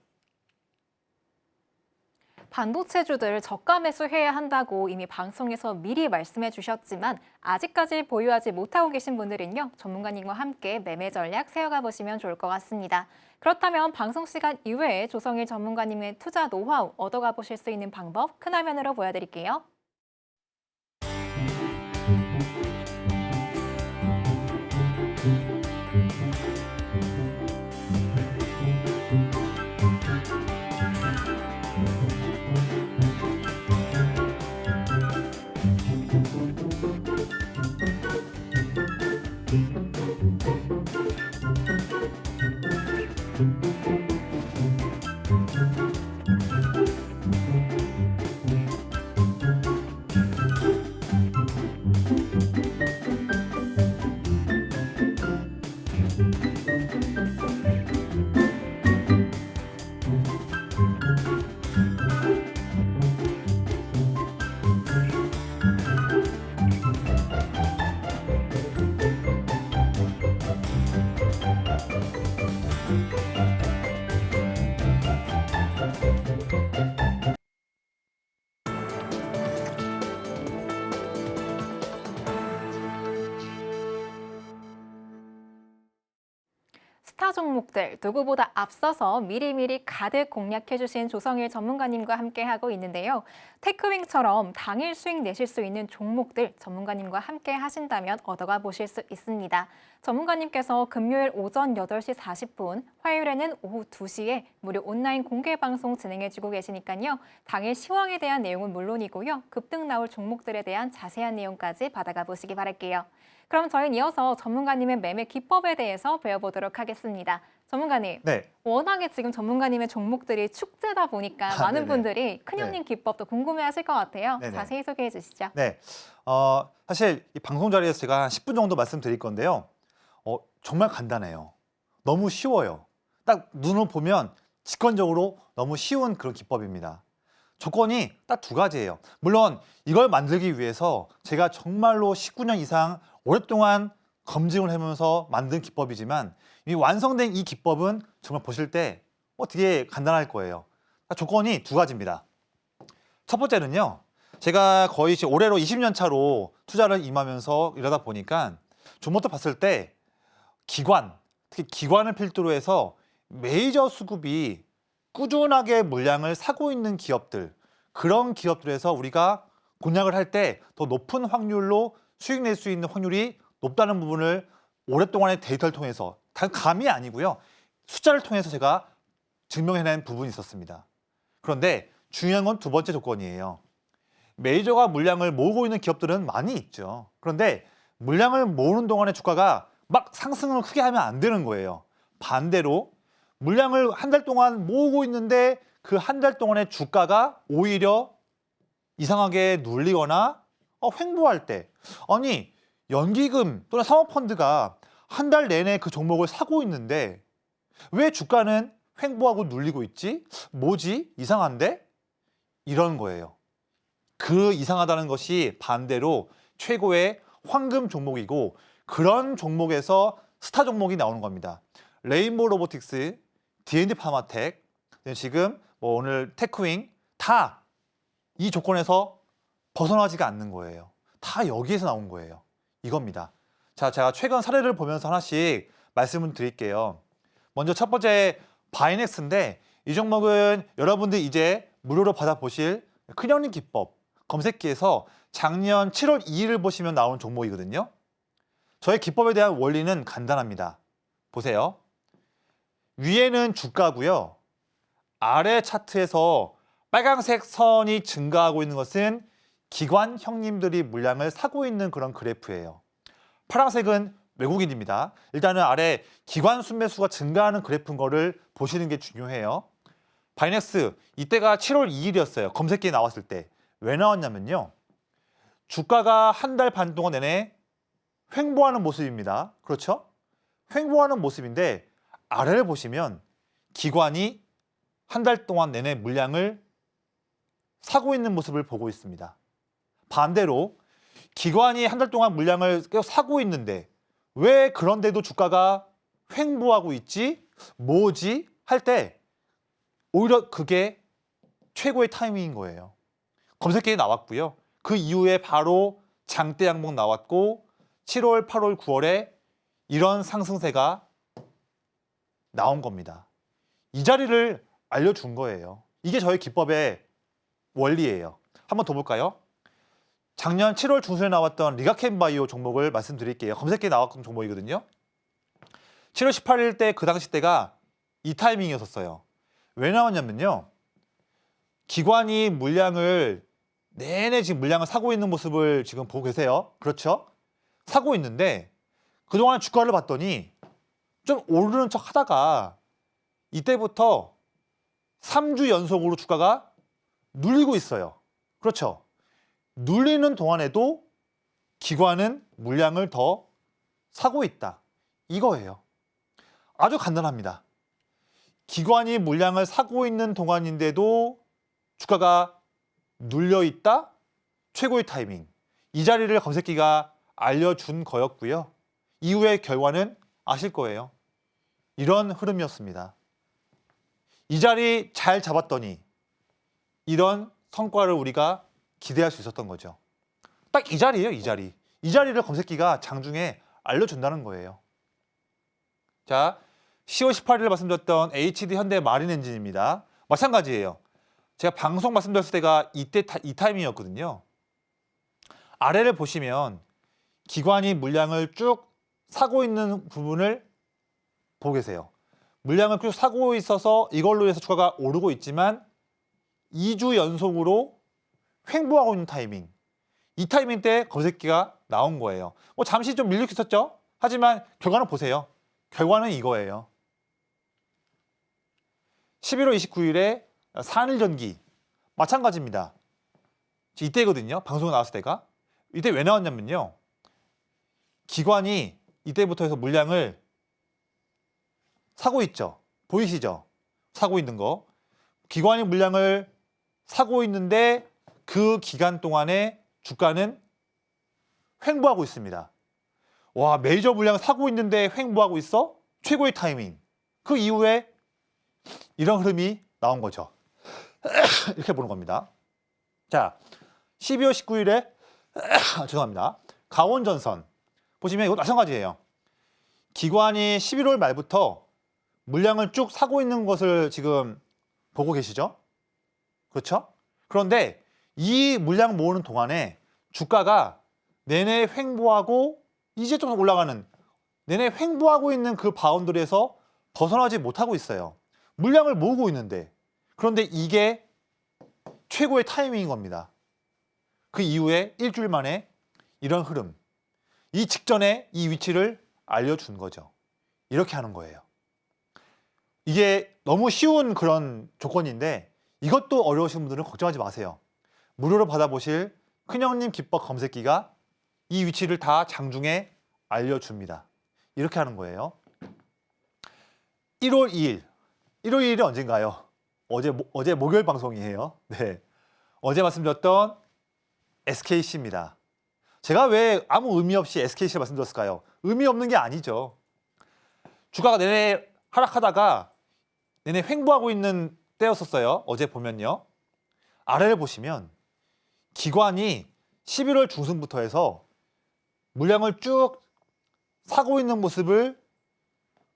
반도체주들 저가 매수해야 한다고 이미 방송에서 미리 말씀해 주셨지만 아직까지 보유하지 못하고 계신 분들은요. 전문가님과 함께 매매 전략 세워가 보시면 좋을 것 같습니다. 그렇다면 방송 시간 이외에 조성일 전문가님의 투자 노하우 얻어가 보실 수 있는 방법 큰 화면으로 보여드릴게요. 스타 종목들 누구보다 앞서서 미리미리 가득 공략해주신 조성일 전문가님과 함께하고 있는데요. 테크윙처럼 당일 수익 내실 수 있는 종목들 전문가님과 함께 하신다면 얻어가 보실 수 있습니다. 전문가님께서 금요일 오전 8시 40분, 화요일에는 오후 2시에 무료 온라인 공개 방송 진행해주고 계시니까요. 당일 시황에 대한 내용은 물론이고요. 급등 나올 종목들에 대한 자세한 내용까지 받아가 보시기 바랄게요. 그럼 저희는 이어서 전문가님의 매매 기법에 대해서 배워보도록 하겠습니다. 전문가님, 네. 워낙에 지금 전문가님의 종목들이 축제다 보니까 많은 네네. 분들이 큰형님 기법도 궁금해하실 것 같아요. 네네. 자세히 소개해 주시죠. 네. 사실 이 방송 자리에서 제가 한 10분 정도 말씀드릴 건데요. 정말 간단해요. 너무 쉬워요. 딱 눈을 보면 직관적으로 너무 쉬운 그런 기법입니다. 조건이 딱 두 가지예요. 물론 이걸 만들기 위해서 제가 정말로 19년 이상 오랫동안 검증을 하면서 만든 기법이지만 이 완성된 이 기법은 정말 보실 때 되게 간단할 거예요. 조건이 두 가지입니다. 첫 번째는요. 제가 거의 지금 올해로 20년 차로 투자를 임하면서 이러다 보니까 종목도 봤을 때 기관, 특히 기관을 필두로 해서 메이저 수급이 꾸준하게 물량을 사고 있는 기업들, 그런 기업들에서 우리가 공략을 할 때 더 높은 확률로 수익 낼 수 있는 확률이 높다는 부분을 오랫동안의 데이터를 통해서, 단 감이 아니고요. 숫자를 통해서 제가 증명해낸 부분이 있었습니다. 그런데 중요한 건 두 번째 조건이에요. 메이저가 물량을 모으고 있는 기업들은 많이 있죠. 그런데 물량을 모으는 동안에 주가가 막 상승을 크게 하면 안 되는 거예요. 반대로 물량을 한 달 동안 모으고 있는데 그 한 달 동안의 주가가 오히려 이상하게 눌리거나 횡보할 때, 아니 연기금 또는 사모펀드가 한 달 내내 그 종목을 사고 있는데 왜 주가는 횡보하고 눌리고 있지? 뭐지? 이상한데? 이런 거예요. 그 이상하다는 것이 반대로 최고의 황금 종목이고, 그런 종목에서 스타 종목이 나오는 겁니다. 레인보우 로보틱스, D&D 파마텍, 지금 오늘 테크윙 다 이 조건에서 벗어나지가 않는 거예요. 다 여기에서 나온 거예요. 이겁니다. 자, 제가 최근 사례를 보면서 하나씩 말씀을 드릴게요. 먼저 첫 번째 바이넥스인데, 이 종목은 여러분들 이제 무료로 받아보실 큰형님 기법 검색기에서 작년 7월 2일을 보시면 나온 종목이거든요. 저의 기법에 대한 원리는 간단합니다. 보세요. 위에는 주가고요. 아래 차트에서 빨간색 선이 증가하고 있는 것은 기관 형님들이 물량을 사고 있는 그런 그래프예요. 파란색은 외국인입니다. 일단은 아래 기관 순매수가 증가하는 그래프인 거를 보시는 게 중요해요. 바이넥스 이때가 7월 2일이었어요. 검색기에 나왔을 때. 왜 나왔냐면요. 주가가 한 달 반 동안 내내 횡보하는 모습입니다. 그렇죠? 횡보하는 모습인데 아래를 보시면 기관이 한 달 동안 내내 물량을 사고 있는 모습을 보고 있습니다. 반대로 기관이 한 달 동안 물량을 계속 사고 있는데 왜 그런데도 주가가 횡보하고 있지? 뭐지? 할 때 오히려 그게 최고의 타이밍인 거예요. 검색기에 나왔고요. 그 이후에 바로 장대 양봉 나왔고 7월, 8월, 9월에 이런 상승세가 나온 겁니다. 이 자리를 알려준 거예요. 이게 저희 기법의 원리예요. 한번 더 볼까요? 작년 7월 중순에 나왔던 리가켄바이오 종목을 말씀드릴게요. 검색기에 나왔던 종목이거든요. 7월 18일 때 그 당시 때가 이 타이밍이었어요. 왜 나왔냐면요. 기관이 물량을 내내 지금 물량을 사고 있는 모습을 지금 보고 계세요. 그렇죠? 사고 있는데 그동안 주가를 봤더니 좀 오르는 척 하다가 이때부터 3주 연속으로 주가가 눌리고 있어요. 그렇죠? 눌리는 동안에도 기관은 물량을 더 사고 있다. 이거예요. 아주 간단합니다. 기관이 물량을 사고 있는 동안인데도 주가가 눌려 있다. 최고의 타이밍. 이 자리를 검색기가 알려준 거였고요. 이후의 결과는 아실 거예요. 이런 흐름이었습니다. 이 자리 잘 잡았더니 이런 성과를 우리가 기대할 수 있었던 거죠. 딱 이 자리예요, 이 자리. 이 자리를 검색기가 장중에 알려준다는 거예요. 자, 10월 18일 말씀드렸던 HD 현대 마린 엔진입니다. 마찬가지예요. 제가 방송 말씀드렸을 때가 이때 이 타이밍이었거든요. 아래를 보시면 기관이 물량을 쭉 사고 있는 부분을 보고 계세요. 물량을 쭉 사고 있어서 이걸로 해서 주가가 오르고 있지만 2주 연속으로 횡보하고 있는 타이밍. 이 타이밍 때 검색기가 나온 거예요. 뭐 잠시 좀 밀릴 수 있었죠. 하지만 결과는 보세요. 결과는 이거예요. 11월 29일에 산일전기 마찬가지입니다. 이때거든요. 방송에 나왔을 때가. 이때 왜 나왔냐면요. 기관이 이때부터 해서 물량을 사고 있죠. 보이시죠? 사고 있는 거. 기관이 물량을 사고 있는데 그 기간 동안에 주가는 횡보하고 있습니다. 와, 메이저 물량 사고 있는데 횡보하고 있어? 최고의 타이밍. 그 이후에 이런 흐름이 나온 거죠. 이렇게 보는 겁니다. 자, 12월 19일에 죄송합니다. 강원전선 보시면 이거 마찬가지예요. 기관이 11월 말부터 물량을 쭉 사고 있는 것을 지금 보고 계시죠? 그렇죠? 그런데 이 물량 모으는 동안에 주가가 내내 횡보하고 이제 좀 올라가는 내내 횡보하고 있는 그 바운더리에서 벗어나지 못하고 있어요. 물량을 모으고 있는데. 그런데 이게 최고의 타이밍인 겁니다. 그 이후에 일주일 만에 이런 흐름. 이 직전에 이 위치를 알려준 거죠. 이렇게 하는 거예요. 이게 너무 쉬운 그런 조건인데 이것도 어려우신 분들은 걱정하지 마세요. 무료로 받아보실 큰형님 기법 검색기가 이 위치를 다 장중에 알려줍니다. 이렇게 하는 거예요. 1월 2일. 1월 2일이 언젠가요? 어제 목요일 방송이에요. 네. 어제 말씀드렸던 SKC입니다. 제가 왜 아무 의미 없이 SKC를 말씀드렸을까요? 의미 없는 게 아니죠. 주가가 내내 하락하다가 내내 횡보하고 있는 때였었어요. 어제 보면요. 아래를 보시면 기관이 11월 중순부터 해서 물량을 쭉 사고 있는 모습을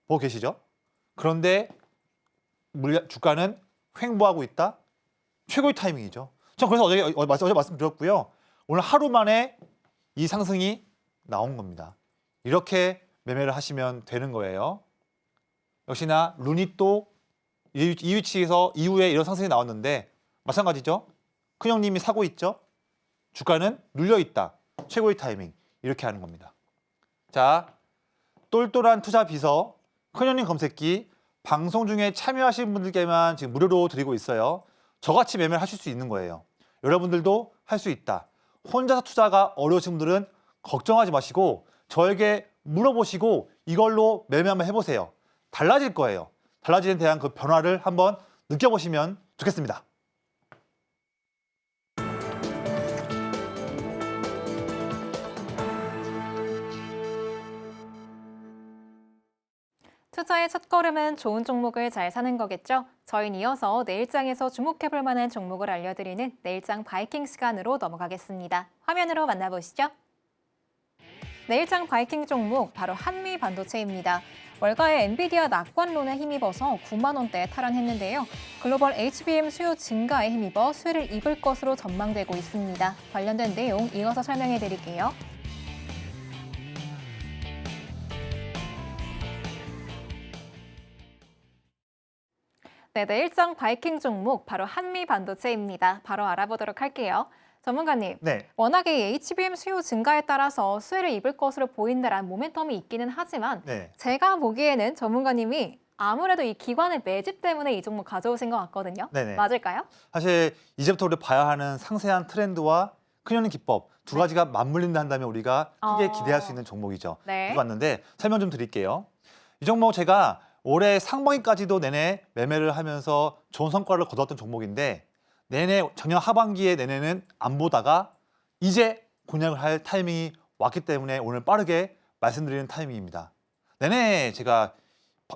보고 계시죠? 그런데 주가는 횡보하고 있다? 최고의 타이밍이죠. 전 그래서 어제 말씀드렸고요. 오늘 하루 만에 이 상승이 나온 겁니다. 이렇게 매매를 하시면 되는 거예요. 역시나 룬이 또 이 위치에서 이후에 이런 상승이 나왔는데 마찬가지죠. 큰형님이 사고 있죠. 주가는 눌려 있다. 최고의 타이밍. 이렇게 하는 겁니다. 자, 똘똘한 투자 비서 큰형님 검색기 방송 중에 참여하신 분들께만 지금 무료로 드리고 있어요. 저같이 매매를 하실 수 있는 거예요. 여러분들도 할 수 있다. 혼자서 투자가 어려우신 분들은 걱정하지 마시고 저에게 물어보시고 이걸로 매매 한번 해보세요. 달라질 거예요. 달라지는 대한 그 변화를 한번 느껴보시면 좋겠습니다. 투자의 첫걸음은 좋은 종목을 잘 사는 거겠죠? 저희는 이어서 내일장에서 주목해볼 만한 종목을 알려드리는 내일장 바이킹 시간으로 넘어가겠습니다. 화면으로 만나보시죠. 내일장 바이킹 종목 바로 한미반도체입니다. 월가의 엔비디아 낙관론에 힘입어서 9만 원대에 탈환했는데요. 글로벌 HBM 수요 증가에 힘입어 수혜를 입을 것으로 전망되고 있습니다. 관련된 내용 이어서 설명해 드릴게요. 네, 내일장 바이킹 종목 바로 한미반도체입니다. 바로 알아보도록 할게요. 전문가님, 네. 워낙에 HBM 수요 증가에 따라서 수혜를 입을 것으로 보인다라는 모멘텀이 있기는 하지만 네. 제가 보기에는 전문가님이 아무래도 이 기관의 매집 때문에 이 종목 가져오신 것 같거든요. 네네. 맞을까요? 사실 이제부터 우리 봐야 하는 상세한 트렌드와 큰년의 기법 두 네. 가지가 맞물린다 한다면 우리가 크게 어. 기대할 수 있는 종목이죠. 네. 그거 왔는데 설명 좀 드릴게요. 이 종목 제가 올해 상반기까지도 내내 매매를 하면서 좋은 성과를 거뒀던 종목인데 내내 작년 하반기에 내내는 안 보다가 이제 공략을 할 타이밍이 왔기 때문에 오늘 빠르게 말씀드리는 타이밍입니다. 내내 제가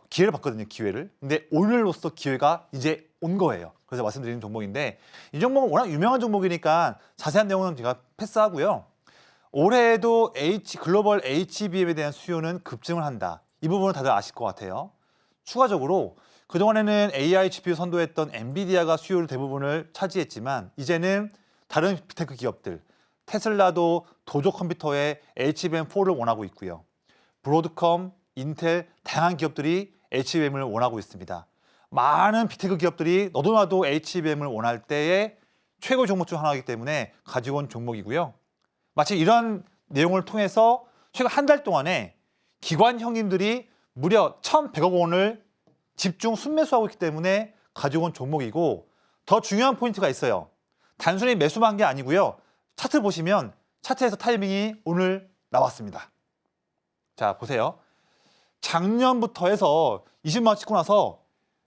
기회를 봤거든요, 기회를. 근데 오늘로써 기회가 이제 온 거예요. 그래서 말씀드리는 종목인데 이 종목은 워낙 유명한 종목이니까 자세한 내용은 제가 패스하고요. 올해에도 글로벌 HBM에 대한 수요는 급증을 한다. 이 부분은 다들 아실 것 같아요. 추가적으로 그동안에는 AI GPU 선도했던 엔비디아가 수요를 대부분을 차지했지만 이제는 다른 빅테크 기업들, 테슬라도 도조 컴퓨터에 HBM4를 원하고 있고요. 브로드컴, 인텔, 다양한 기업들이 HBM을 원하고 있습니다. 많은 빅테크 기업들이 너도 나도 HBM을 원할 때의 최고 종목 중 하나이기 때문에 가지고 온 종목이고요. 마치 이런 내용을 통해서 최근 한 달 동안에 기관 형님들이 무려 1,100억 원을 집중 순매수하고 있기 때문에 가지고 온 종목이고 더 중요한 포인트가 있어요. 단순히 매수만 한 게 아니고요. 차트 보시면 차트에서 타이밍이 오늘 나왔습니다. 자, 보세요. 작년부터 해서 20만 원 찍고 나서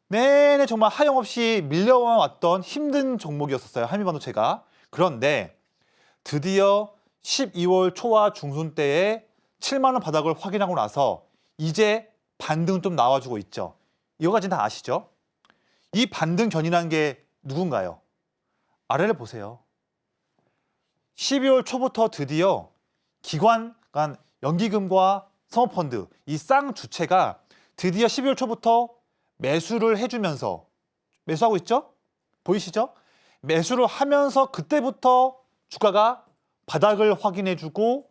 내내 정말 하염없이 밀려왔던 힘든 종목이었어요. 한미반도체가. 그런데 드디어 12월 초와 중순 때에 7만 원 바닥을 확인하고 나서 이제 반등 좀 나와주고 있죠. 이거까지는 다 아시죠? 이 반등 전이라는 게 누군가요? 아래를 보세요. 12월 초부터 드디어 기관, 그러니까 연기금과 사모펀드, 이 쌍주체가 드디어 12월 초부터 매수를 해주면서 매수하고 있죠? 보이시죠? 매수를 하면서 그때부터 주가가 바닥을 확인해주고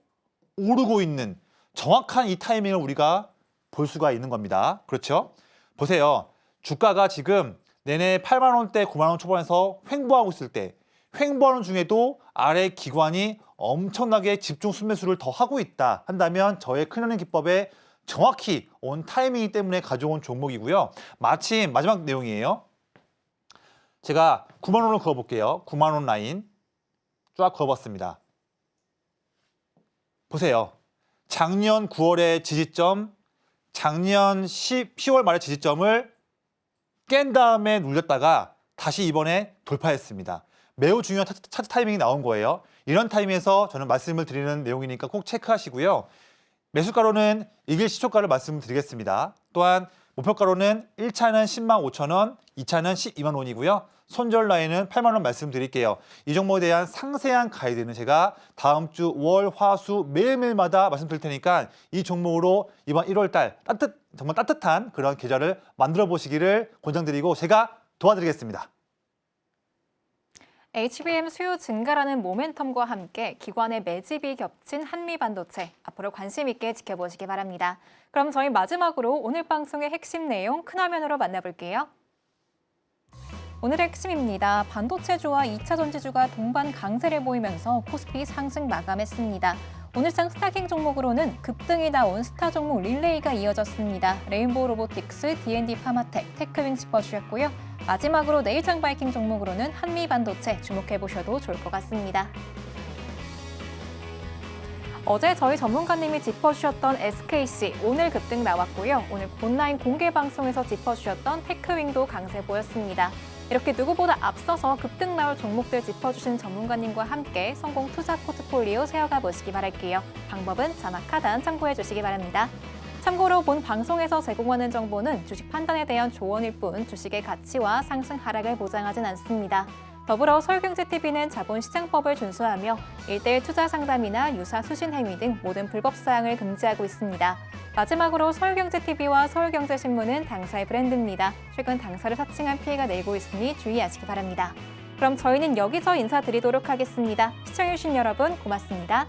오르고 있는 정확한 이 타이밍을 우리가 볼 수가 있는 겁니다. 그렇죠? 보세요. 주가가 지금 내내 8만 원대, 9만 원 초반에서 횡보하고 있을 때 횡보하는 중에도 아래 기관이 엄청나게 집중 순매수를 더 하고 있다 한다면 저의 큰년의 기법에 정확히 온 타이밍이기 때문에 가져온 종목이고요. 마침 마지막 내용이에요. 제가 9만 원을 그어볼게요. 9만 원 라인 쫙 그어봤습니다. 보세요. 작년 9월의 지지점, 작년 10월 말의 지지점을 깬 다음에 눌렸다가 다시 이번에 돌파했습니다. 매우 중요한 차트 타이밍이 나온 거예요. 이런 타이밍에서 저는 말씀을 드리는 내용이니까 꼭 체크하시고요. 매수가로는 이길 시초가를 말씀드리겠습니다. 또한 목표가로는 1차는 10만 5천 원, 2차는 12만 원이고요. 손절 라인은 8만 원 말씀드릴게요. 이 종목에 대한 상세한 가이드는 제가 다음 주 월, 화, 수 매일매일마다 말씀드릴 테니까 이 종목으로 이번 1월 달 정말 따뜻한 그런 계좌를 만들어 보시기를 권장드리고 제가 도와드리겠습니다. HBM 수요 증가라는 모멘텀과 함께 기관의 매집이 겹친 한미반도체, 앞으로 관심 있게 지켜보시기 바랍니다. 그럼 저희 마지막으로 오늘 방송의 핵심 내용 큰 화면으로 만나볼게요. 오늘의 핵심입니다. 반도체주와 2차 전지주가 동반 강세를 보이면서 코스피 상승 마감했습니다. 오늘장 스타킹 종목으로는 급등이 나온 스타 종목 릴레이가 이어졌습니다. 레인보우 로보틱스, D&D 파마텍, 테크윈 짚어주셨고요. 마지막으로 내일장 바이킹 종목으로는 한미반도체 주목해보셔도 좋을 것 같습니다. 어제 저희 전문가님이 짚어주셨던 SKC 오늘 급등 나왔고요. 오늘 온라인 공개 방송에서 짚어주셨던 테크윙도 강세 보였습니다. 이렇게 누구보다 앞서서 급등 나올 종목들 짚어주신 전문가님과 함께 성공 투자 포트폴리오 세워가 보시기 바랄게요. 방법은 자막 하단 참고해 주시기 바랍니다. 참고로 본 방송에서 제공하는 정보는 주식 판단에 대한 조언일 뿐 주식의 가치와 상승 하락을 보장하진 않습니다. 더불어 서울경제TV는 자본시장법을 준수하며 1:1 투자 상담이나 유사 수신 행위 등 모든 불법 사항을 금지하고 있습니다. 마지막으로 서울경제TV와 서울경제신문은 당사의 브랜드입니다. 최근 당사를 사칭한 피해가 늘고 있으니 주의하시기 바랍니다. 그럼 저희는 여기서 인사드리도록 하겠습니다. 시청해주신 여러분 고맙습니다.